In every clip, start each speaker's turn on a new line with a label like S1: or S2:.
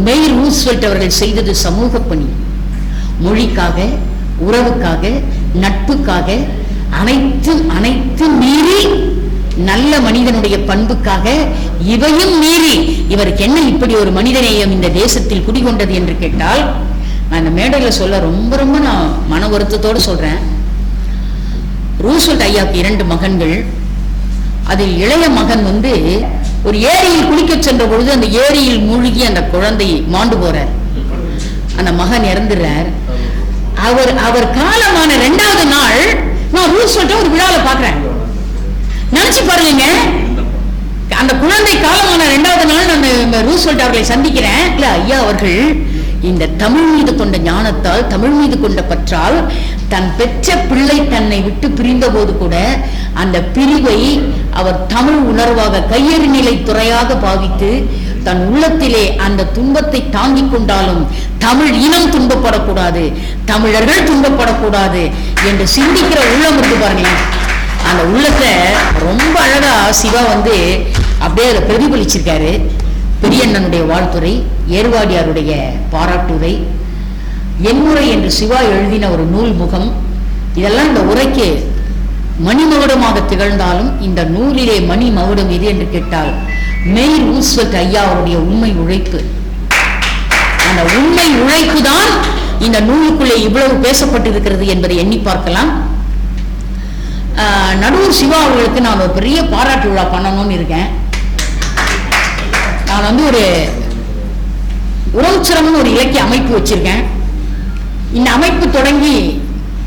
S1: Mayor Roosevelt அவர்கள் செய்தது சமூக பணி. மொழிக்காக, உறவுக்காக, நட்புக்காக, அனைத்து மீறி நல்ல மனிதனுடைய பண்புக்காக, இவையும் மீறி இவருக்கு என்ன இப்படி ஒரு மனிதநேயம் இந்த தேசத்தில் குடிகொண்டது என்று கேட்டால், நான் இந்த மேடையில் சொல்ல ரொம்ப நான் மன வருத்தத்தோடு சொல்றேன். ரூஸ்வெல்ட் ஐயாவுக்கு 2 மகன்கள். அதில் இளைய மகன் ஒரு ஏரியில் குளிக்க சென்ற பொழுது அந்த ஏரியில் மூழ்கி அந்த குழந்தை மாண்டு போறார். அந்த மகன் இறந்துறார். அவர் காலமான 2வது நாள் நான் ரூஸ்வெல்ட் ஒரு விழாவில் பார்க்கிறேன். நினைச்சு பாருங்க, அந்த குழந்தை காலமான 2வது நாள் நான் ரூஸ்வெல்ட் அவர்களை சந்திக்கிறேன். ஐயா அவர்கள் இந்த தமிழ் மீது கொண்ட ஞானத்தால், தமிழ் மீது கொண்ட பற்றால், தன் பெற்ற பிள்ளை தன்னை விட்டு பிரிந்த போது கூட அந்த பிரிவை அவர் தமிழ் உணர்வாக, கையெறி நிலை துறையாக பாவித்து தன் உள்ளத்திலே அந்த துன்பத்தை தாங்கிக் கொண்டாலும் தமிழ் இனம் துன்பப்படக்கூடாது, தமிழர்கள் துன்பப்படக்கூடாது என்று சிந்திக்கிற உள்ளம் இருக்கு பாருங்களேன். அந்த உள்ளத்தை ரொம்ப அழகா சிவா அப்படியே அதை பிரதிபலிச்சிருக்காரு. பெரியண்ணனுடைய வாழ்த்துறை, ஏர்வாடியாருடைய பாராட்டுரை, என்முறை என்று சிவா எழுதின ஒரு நூல் முகம், இதெல்லாம் இந்த உரைக்கு மணிமகுடமாக திகழ்ந்தாலும் இந்த நூலிலே மணி மகுடம் எது என்று கேட்டால் மேயர் ரூஸ்வெல்ட் ஐயா அவருடைய உண்மை உழைப்பு. அந்த உண்மை உழைப்பு தான் இந்த நூலுக்குள்ளே இவ்வளவு பேசப்பட்டிருக்கிறது என்பதை எண்ணி பார்க்கலாம். நடுவூர் சிவா அவர்களுக்கு நான் ஒரு பெரிய பாராட்டு விழா பண்ணணும்னு இருக்கேன். நான் ஒரு உறவுச்சரம்னு ஒரு இலக்கிய அமைப்பு வச்சிருக்கேன். இந்த அமைப்பு தொடங்கி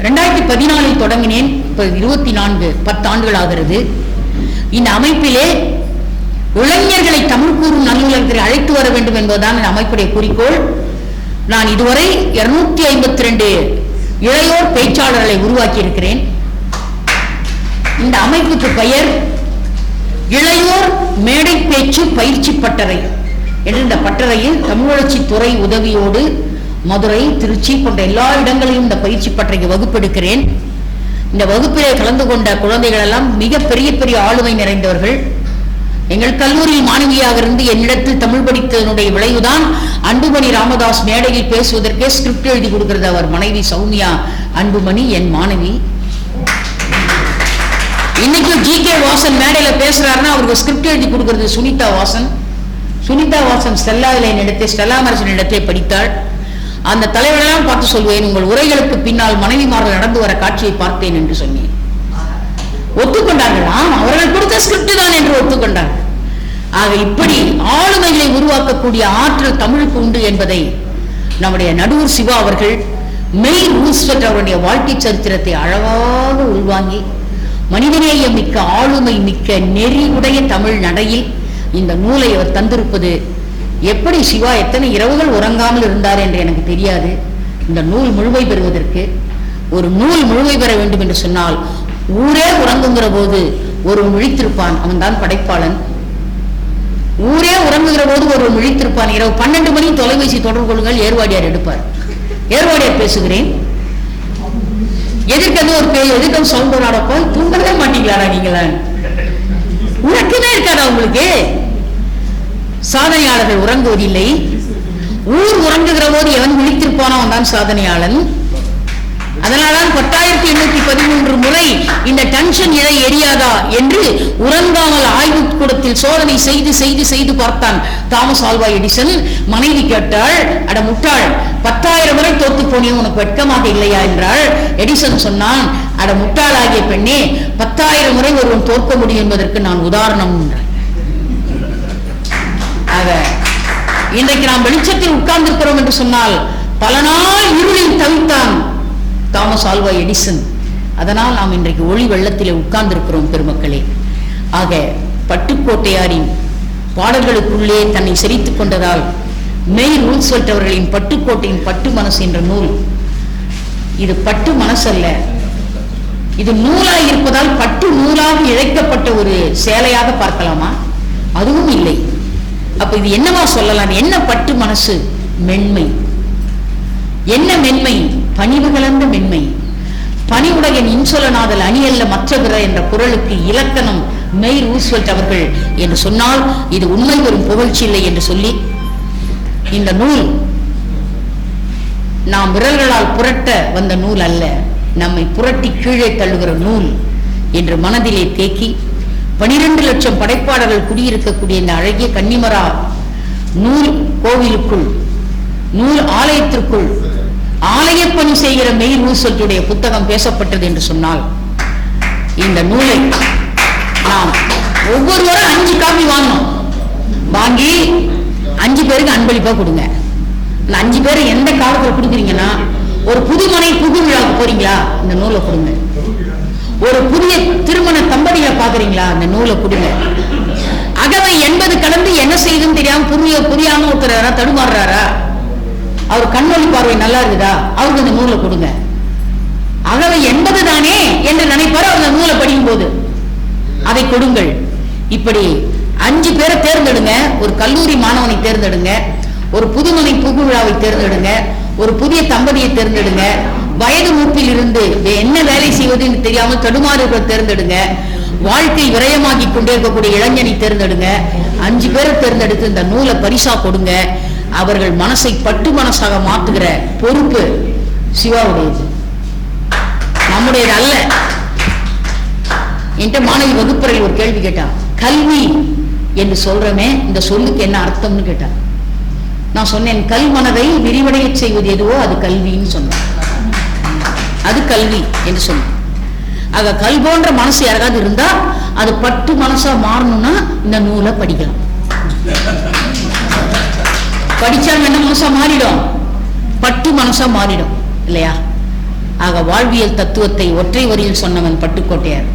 S1: 2014 தொடங்கினேன். இப்ப 10 ஆண்டுகள் ஆகிறது. இந்த அமைப்பிலே இளைஞர்களை தமிழ் கூறும் நல்லுலகத்தில் அழைத்து வர வேண்டும் என்பதுதான் இந்த அமைப்புடைய குறிக்கோள். நான் இதுவரை 252 இளையோர் பேச்சாளர்களை உருவாக்கி இருக்கிறேன். இந்த அமைப்புக்கு பெயர் இளையோர் மேடை பேச்சு பயிற்சி பட்டறை என்று. இந்த பட்டறையில் தமிழச்சி துறை உதவியோடு மதுரை, திருச்சி போன்ற எல்லா இடங்களிலும் இந்த பயிற்சி பட்டறைக்கு வகுப்பெடுக்கிறேன். இந்த வகுப்பிலே கலந்து கொண்ட குழந்தைகள் எல்லாம் மிக பெரிய ஆளுமை நிறைந்தவர்கள். எங்கள் கல்லூரியில் மாணவியாக இருந்து என்னிடத்தில் தமிழ் படித்ததனுடைய விளைவுதான் அன்புமணி ராமதாஸ் மேடையில் பேசுவதற்கே ஸ்கிரிப்ட் எழுதி கொடுக்கிறது அவர் மனைவி சௌமியா அன்புமணி, என் மாணவி. இன்னைக்கு ஜி.கே. வாசன் மேடையில பேசுறாருன்னா அவருக்கு ஸ்கிரிப்ட் எழுதி கொடுக்கிறது சுனிதா வாசன். சுனிதா வாசன் ஸ்டெல்லா மரசன் இடத்தை படித்தாள். அந்த தலைவரெல்லாம் பார்த்து சொல்வேன், உங்கள் உரைகளுக்கு பின்னால் மனைவிமார்கள் நடந்து வர காட்சியை பார்த்தேன் என்று சொன்னேன். ஒத்துக்கொண்டார்களாம், அவர்கள் கொடுத்த ஸ்கிரிப்ட் தான் என்று ஒத்துக்கொண்டார்கள். ஆக இப்படி ஆளுமைகளை உருவாக்கக்கூடிய ஆற்றல் தமிழுக்கு உண்டு என்பதை நம்முடைய நடுவூர் சிவா அவர்கள் மேயர் ரூஸ்வெல்ட் அவருடைய வாழ்க்கை சரித்திரத்தை அழகாக உள்வாங்கி மனிதநேயம் மிக்க, ஆளுமை மிக்க, நெறி உடைய தமிழ் நடையில் இந்த நூலை அவர் தந்திருப்பது. எப்படி சிவா எத்தனை இரவுகள் உறங்காமல் இருந்தார் என்று எனக்கு தெரியாது. இந்த நூல் முழுமை பெறுவதற்கு, ஒரு நூல் முழுமை பெற வேண்டும் என்று சொன்னால் ஊரே உறங்குகிற போது ஒருவன் விழித்திருப்பான், அவன் தான் படைப்பாளன். ஊரே உறங்குகிற போது ஒருவன் விழித்திருப்பான். இரவு 12 மணி தொலைபேசி தொடர்பு கொள்ளுங்கள், ஏர்வாடியார் எடுப்பார். ஏர்வாடியார் பேசுகிறேன், எதிர்க்கிறது ஒரு பேர், எதிர்க்க சவுண்டோட போய் தூங்கவே மாட்டீங்களாடா நீங்களா? உறக்கமே இருக்காதா உங்களுக்கு? சாதனையாளர்கள் உறங்குவதில்லை. ஊர் உறங்குகிற போது எவன் விழித்திருப்பானவன் தான் சாதனையாளன். அதனால்தான் 10,813 முறை இந்த டென்ஷன் இழை எரியாதா என்று உறங்காமல் ஆய்வு கூடத்தில் சோதனை செய்து பார்த்தான் தாமஸ் ஆல்வா எடிசன். மனைவி கேட்டாள், அட முட்டாள், 10,000 முறை தோத்து போனியும் உனக்கு வெட்கமாக இல்லையா என்றாள். எடிசன் சொன்னான், அட முட்டாளாகிய பெண்ணே, 10,000 முறை ஒருவன் தோற்க முடியும் என்பதற்கு நான் உதாரணம் என்றான். ஆக இன்றைக்கு நாம் வெளிச்சத்தில் உட்கார்ந்திருக்கிறோம் என்று சொன்னால் பல நாள் இருளில் தவித்தான் தாமஸ் ஆல்வா எடிசன். அதனால் நாம் இன்றைக்கு ஒளி வெள்ளத்திலே உட்கார்ந்திருக்கிறோம் பெருமக்களே. ஆக பட்டுக்கோட்டையாரின் பாடல்களுக்குள்ளே தன்னை செறித்துக் கொண்டதால் மேயர் ரூஸ்வெல்ட் அவர்களின் பட்டுக்கோட்டையின் பட்டு மனசு என்ற நூல், இது பட்டு மனசல்ல, இது நூலாக இருப்பதால் பட்டு நூலாக இழைக்கப்பட்ட ஒரு சேலையாக பார்க்கலாமா? அதுவும் இல்லை. அப்ப இது என்னவா சொல்லலாம்? என்ன பட்டு மனசு? மென்மை. என்ன மென்மை? பணிவு கலந்த மென்மை. பணிவுடையன் இன்சொலனாதல் அணியல்ல மற்ற பிற என்ற குரலுக்கு இலக்கணம் மேயர் ரூஸ்வெல்ட் அவர்கள் என்று சொன்னால் இது உண்மை வரும் புகழ்ச்சி இல்லை என்று சொல்லி இந்த நூல் நாம் விரல்களால் புரட்ட வந்த நூல் அல்ல, நம்மை புரட்டி கீழே தள்ளுகிற நூல் என்று மனதிலே தேக்கி 12 லட்சம் படைப்பாளர்கள் குடியிருக்கக்கூடிய இந்த அழகிய கன்னிமரா நூல் கோவிலுக்குள், நூல் ஆலயத்திற்குள் ஆலய பணி செய்கிற மெய் ரூசல்ட்டுடைய புத்தகம் பேசப்பட்டது என்று சொன்னால், இந்த நூலை நாம் ஒவ்வொருவரும் 5 காப்பி வாங்கணும். வாங்கி 5 பேருக்கு அன்பளிப்பா கொடுங்க. 5 பேர் எந்த காலத்தில் கொடுக்குறீங்கன்னா, ஒரு புதுமனை புது விழாவுக்கு போறீங்களா, இந்த நூலை கொடுங்க. ஒரு புதிய திருமண தம்பதியை பாக்குறீங்களா, இந்த நூலை கொடுங்க. அகவை 80 கலந்து என்ன செய்யுதுன்னு தெரியாம புரியாம ஒருத்தர் தடுமாறுறாரா, அவர் கண்ணொலி பார்வை நல்லா இருக்குதா, அவருக்கு இந்த நூலை கொடுங்க. அகவை 80 தானே என்று நினைப்பாரு அந்த நூலை படிக்கும் போது, அதை கொடுங்கள். இப்படி 5 பேரை தேர்ந்தெடுங்க. ஒரு கல்லூரி மாணவனை தேர்ந்தெடுங்க, ஒரு புதுமனை புகு விழாவை தேர்ந்தெடுங்க, ஒரு புதிய தம்பதியை தேர்ந்தெடுங்க, வயது மூப்பில் இருந்து என்ன வேலை செய்வது என்று தெரியாமல் தடுமாறுகளை தேர்ந்தெடுங்க, வாழ்க்கை விரயமாக்கி கொண்டே இருக்கக்கூடிய இளைஞனை தேர்ந்தெடுங்க. 5 பேரை தேர்ந்தெடுத்து இந்த நூலை பரிசா கொடுங்க. அவர்கள் மனசை பட்டு மனசாக மாற்றுகிற பொறுப்பு சிவாவுடையது, நம்முடையது அல்ல. என்கிட்ட மாணவி வகுப்பறையில் ஒரு கேள்வி கேட்டான், கல்வி என்று சொல்றமே இந்த சொல்லுக்கு என்ன அர்த்தம்னு கேட்டான். நான் சொன்னேன், கல் மனதை விரிவடைய செய்வது எதுவோ அது கல்வின்னு சொன்னேன். அது கல்வி என்று சொன்னேன். ஆக கல் போன்ற மனசு யாராவது இருந்தா அது பட்டு மனசா மாறணும்னா இந்த நூலை படிக்கலாம். படிச்சா என்ன மனசா மாறிடும், பட்டு மனசா மாறிடும் இல்லையா? ஆக வாழ்வியல் தத்துவத்தை ஒற்றை வரியில் சொன்னவன் பட்டுக்கோட்டையார்.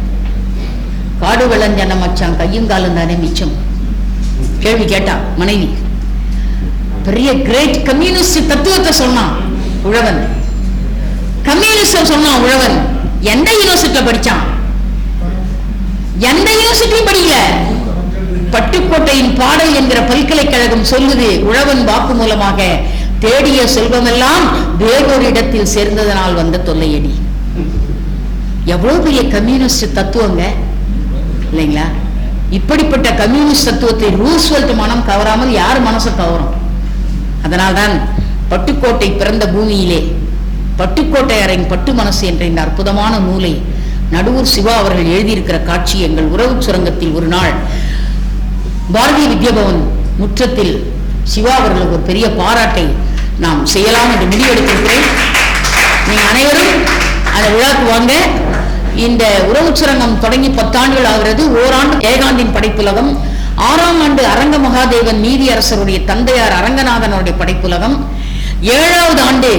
S1: காடு விளைஞ்சன மச்சான் கையும் காலம் தானே மிச்சம். கேள்வி கேட்டா மனைவி. பெரிய கிரேட் கம்யூனிஸ்ட் தத்துவத்தை சொன்னான் உழவன். கம்யூனிஸ்ட் சொன்னான் உழவன். எந்த யூனிவர்சிட்டியில படிச்சான்? எந்த யூனிவர்சிட்டியும் படிக்கல. பட்டுக்கோட்டையின் பாடல் என்கிற பல்கலைக்கழகம் சொல்லுது, உழவன் வாக்கு மூலமாக தேடிய செல்வமெல்லாம் வேறொரு இடத்தில் சேர்ந்ததனால் வந்த தொல்லையடி. எவ்வளவு பெரிய கம்யூனிஸ்ட் தத்துவங்க இல்லைங்களா? இப்படிப்பட்ட கம்யூனிஸ்ட் தத்துவத்தை ரூஸ்வெல்ட் மனம் கவராமல் யார் மனசை கவரும்? அதனால்தான் பட்டுக்கோட்டை பிறந்த பூமியிலே பட்டுக்கோட்டையரின் பட்டு மனசு என்ற இந்த அற்புதமான நூலை நடுவூர் சிவா அவர்கள் எழுதியிருக்கிற காட்சி எங்கள் உறவு சுரங்கத்தில் ஒரு நாள் பாரதிய வித்யாபவன் முற்றத்தில் சிவா அவர்களுக்கு ஒரு பெரிய பாராட்டை நாம் செய்யலாம் என்று முடிவெடுத்திருக்கிறேன். நீங்க அனைவரும் அந்த விழாக்கு வாங்க. இந்த உறவு சுரங்கம் தொடங்கி 10 ஆண்டுகள் ஆகிறது. ஓராண்டு ஜெயகாந்தின் படைப்புலகம், 6ஆம் ஆண்டு அரங்க மகாதேவன் நீதியரசருடைய தந்தையார் அரங்கநாதனுடைய படைப்புலகம், 7வது ஆண்டு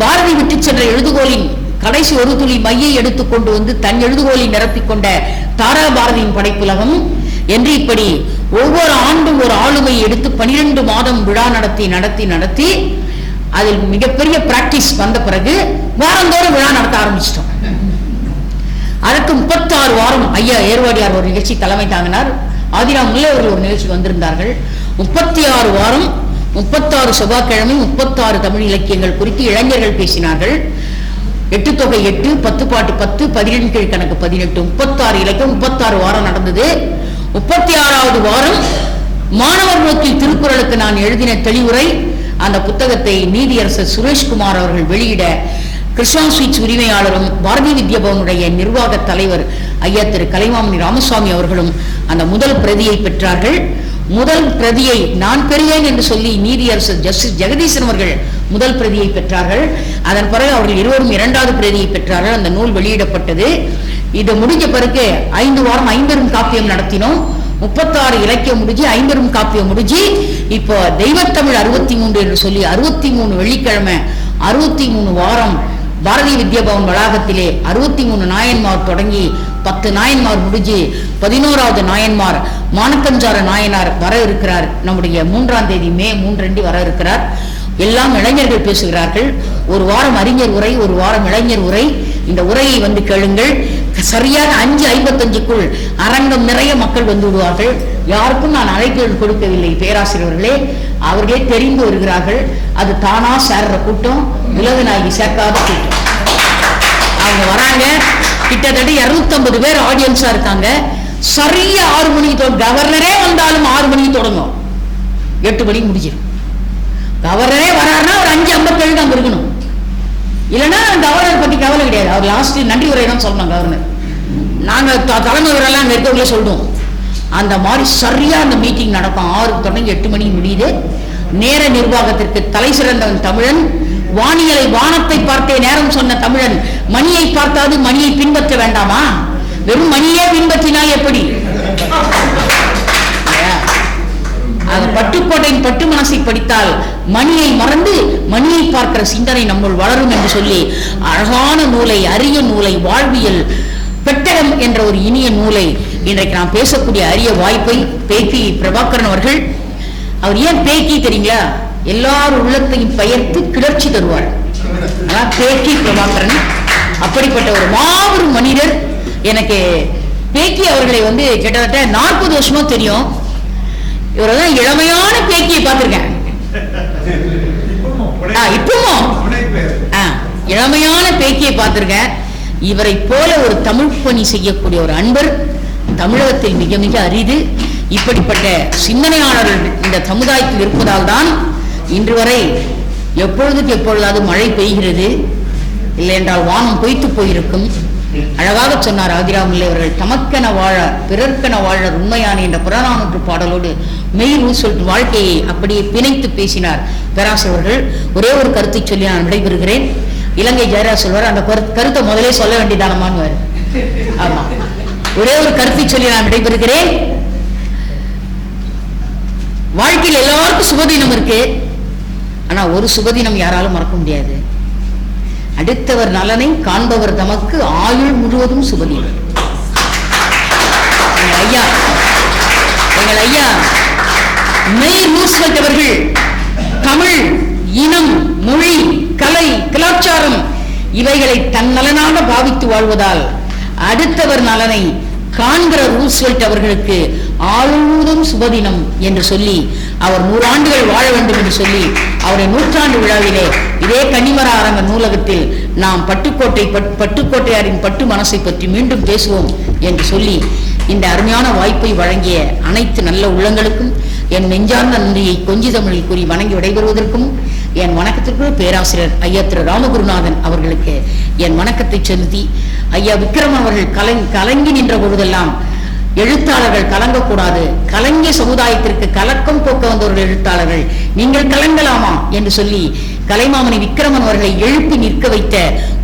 S1: பாரதி விட்டு சென்ற எழுதுகோலின் கடைசி ஒரு துளி மையை எடுத்துக்கொண்டு வந்து தன் எழுதுகோலை நிரப்பிக்கொண்ட தாரா பாரதியின் படைப்புலகம் என்று இப்படி ஒவ்வொரு ஆண்டும் ஒரு ஆளுமையை எடுத்து 12 மாதம் விழா நடத்தி அதில் மிகப்பெரிய பிராக்டிஸ் வந்த பிறகு வாரந்தோறும் விழா நடத்த ஆரம்பிச்சிட்டோம். அதற்கு 36 வாரம் ஐயா ஏர்வாடியார் ஒரு நிகழ்ச்சி தலைமை தாங்கினார். ஆதிரா முல்லை அவர்கள் ஒரு நிகழ்ச்சி வந்திருந்தார்கள். 36 வாரம் 36 செவ்வாய்க்கிழமை 36 தமிழ் இலக்கியங்கள் குறித்து இளைஞர்கள் பேசினார்கள். 8 தொகை 8, 10 பாட்டு 10, 17 கீழ் கணக்கு 18, 36 இலக்கியம் 36 வாரம் நடந்தது. 36வது வாரம் மாணவர் நோக்கில் திருக்குறளுக்கு நான் எழுதின தெளிவுரை, அந்த புத்தகத்தை நீதியரசர் சுரேஷ்குமார் அவர்கள் வெளியிட கிருஷ்ணா ஸ்வீட்ஸ் உரிமையாளரும் பாரதிய வித்யாபவனுடைய நிர்வாக தலைவர் ஐயா திரு கலைமாமணி ராமசுவாமி அவர்களும் அந்த முதல் பிரதியை பெற்றார்கள். முதல் பிரதியை நான் பெறுவேன் என்று சொல்லி நீதியரசர் ஜஸ்டிஸ் ஜெகதீசன் அவர்கள் முதல் பிரதியை பெற்றார்கள். அதன் பிறகு அவர்கள் இருவரும் 2வது பிரதியை பெற்றார்கள். அந்த நூல் வெளியிடப்பட்டது. இது முடிஞ்ச பிறகு 5 வாரம் 50 காப்பியம் நடத்தினோம். 36 இலக்கியம் முடிஞ்சு 50 காப்பியம் முடிஞ்சு இப்போ தெய்வத்தமிழ் 63 என்று சொல்லி 63 வெள்ளிக்கிழமை 63 வாரம் பாரதிய வித்யாபவன் வளாகத்திலே 63 நாயன்மார் தொடங்கி 10 நாயன்மார் முடிஞ்சு 11வது நாயன்மார் மானக்கஞ்சார நாயனார் வர இருக்கிறார். நம்முடைய 3ஆம் தேதி மே 3 வர இருக்கிறார். எல்லாம் இளைஞர்கள் பேசுகிறார்கள். ஒரு வாரம் அறிஞர் உரை, ஒரு வாரம் இளைஞர் உரை. இந்த உரையை வந்து கேளுங்கள். சரியாக 5:55க்குள் அரங்கம் நிறைய மக்கள் வந்து விடுவார்கள். யாருக்கும் நான் அழைப்புகள் கொடுக்கவில்லை பேராசிரியர்களே, அவர்களே தெரிந்து வருகிறார்கள். அது தானா சேர்ற கூட்டம், உலகநாயகி சேர்க்காத கூட்டம். அவங்க வராங்க. கிட்டத்தட்ட 250 பேர் ஆடியன்ஸா இருக்காங்க. சரியா 6 மணிக்கு கவர்னரே வந்தாலும் 6 மணிக்கு தொடங்கும், 8 மணிக்கு முடிஞ்சிடும். கவர்னரே வராருன்னா ஒரு 5:57 தான் இருக்கணும், இல்லைன்னா கவர்னர் பத்தி கவலை கிடையாது. அவர் லாஸ்ட் நன்றி உரை தான் சொல்லணும் கவர்னர். நாங்க தலைமை உரையெல்லாம் அங்க இருக்கவங்களே சொல்றோம். அந்த மாதிரி சரியா அந்த மீட்டிங் நடக்கும். 6 தொடங்கி 8 மணிக்கு முடியுது. நேர நிர்வாகத்திற்கு தலை சிறந்தவன் தமிழன். வானியலை வானத்தை பார்த்தே நேரம் சொன்ன தமிழன். மணியை பார்த்தாது மணியை பின்பற்ற வேண்டாமா? வெறும் மணியே பின்பற்றினால் எப்படி? அது பட்டுக்கோட்டையின் பட்டு மனசை படித்தால் மணியை மறந்து மணியை பார்க்கிற சிந்தனை நம்முள் வளரும் என்று சொல்லி அழகான நூலை, அரிய நூலை, வாழ்வியல் பெட்டகம் என்ற ஒரு இனிய நூலை இன்றைக்கு நாம் பேசக்கூடிய அரிய வாய்ப்பை பேக்கி பிரபாகரன் அவர்கள், அவர் ஏன் பேக்கி தெரியுங்களா? எல்லார் உள்ளத்தையும் பெயர்த்து கிளர்ச்சி தருவார். பேக்கி பிரபாகரன் அப்படிப்பட்ட ஒரு மாபெரும் மனிதர். எனக்கு பேக்கி அவர்களை கிட்டத்தட்ட 40 வருஷமா தெரியும். இவரெல்லாம் இளமையான பேக்கியை பார்த்திருக்கேன். இப்பவும் இளமையான பேக்கியை பார்த்திருக்கேன். இவரை போல ஒரு தமிழ் பணி செய்யக்கூடிய ஒரு அன்பர் தமிழகத்தில் மிக மிக அரிது. இப்படிப்பட்ட சிந்தனையாளர்கள் இந்த சமுதாயத்தில் இருப்பதால் தான் இன்று வரை எப்பொழுதுக்கு எப்பொழுதாவது மழை பெய்கிறது, இல்லை என்றால் வானம் பொய்த்து போயிருக்கும். அழகாக சொன்னார் ஆதிராமல்லை அவர்கள், தமக்கென வாழ பிறர்க்கென வாழ உண்மையான என்ற புறநானூற்று பாடலோடு மெய் சொல்லிட்டு வாழ்க்கையை அப்படியே பிணைத்து பேசினார் பேராசிரியர்கள். ஒரே ஒரு கருத்தை சொல்லி நான் விடைபெறுகிறேன். இலங்கை ஜெயராஜ் சொல்வார், அந்த கருத்தை முதலே சொல்ல வேண்டியதானமான்னு. ஆமா, ஒரே ஒரு கருத்தை சொல்லி நான் விடைபெறுகிறேன். வாழ்க்கையில் எல்லாருக்கும் சுபதினம் இருக்கு, ஆனா ஒரு சுபதினம் யாராலும் மறக்க முடியாது. அடுத்தவர் நலனை காண்பவர் தமக்கு ஆயுள் முழுவதும் சுபதினம். எங்கள் ஐயா மெய் ரூஸ்வெல்ட் அவர்கள் தமிழ் இனம், மொழி, கலை, கலாச்சாரம் இவைகளை தன் நலனாக பாவித்து வாழ்வதால் அடுத்தவர் நலனை காண்கிற ரூஸ்வெல்ட் அவர்களுக்கு ஆளுநரும் சுபதினம் என்று சொல்லி அவர் 100 ஆண்டுகள் வாழ வேண்டும் என்று சொல்லி அவருடைய 100ஆண்டு விழாவிலே இதே கன்னிமர அரங்க நூலகத்தில் நாம் பட்டுக்கோட்டையாரின் பட்டு மனசை பற்றி மீண்டும் பேசுவோம் என்று சொல்லி இந்த அருமையான வாய்ப்பை வழங்கிய அனைத்து நல்ல உள்ளங்களுக்கும் என் நெஞ்சார்ந்த நன்றியை கொஞ்சி தமிழில் கூறி வணங்கி விடைபெறுவதற்கும் என் வணக்கத்திற்கு பேராசிரியர் ஐயா திரு ராமகுருநாதன் அவர்களுக்கு என் வணக்கத்தை செலுத்தி, ஐயா விக்ரமன் அவர்கள் கலங்கி நின்ற பொழுதெல்லாம் எழுத்தாளர்கள் கலங்கக்கூடாது, கலங்கிய சமுதாயத்திற்கு கலக்கம் போக்க வந்தவர்கள் எழுத்தாளர்கள், நீங்கள் கலங்கலாமா என்று சொல்லி கலைமாமணி விக்ரமன் அவர்களை எழுப்பி நிற்க வைத்த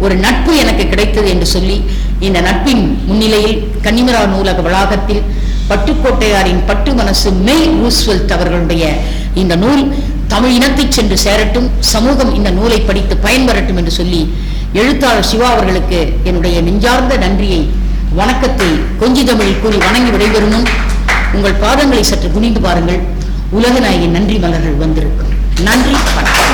S1: ஒரு நட்பு எனக்கு கிடைத்தது என்று சொல்லி, இந்த நட்பின் முன்னிலையில் கன்னிமரா நூலக வளாகத்தில் பட்டுக்கோட்டையாரின் பட்டு மனசு மெய் ரூஸ்வெல்ட் அவர்களுடைய இந்த நூல் தமிழ் இனத்தை சென்று சேரட்டும், சமூகம் இந்த நூலை படித்து பயன்பெறட்டும் என்று சொல்லி எழுத்தாளர் சிவா அவர்களுக்கு என்னுடைய நெஞ்சார்ந்த நன்றியை, வணக்கத்தை கொஞ்சி தமிழில் கூறி வணங்கி விடைபெறும். உங்கள் பாதங்களை சற்று குனிந்து பாருங்கள், உலக நாயகின் நன்றி மலர்கள் வந்திருக்கும். நன்றி, வணக்கம்.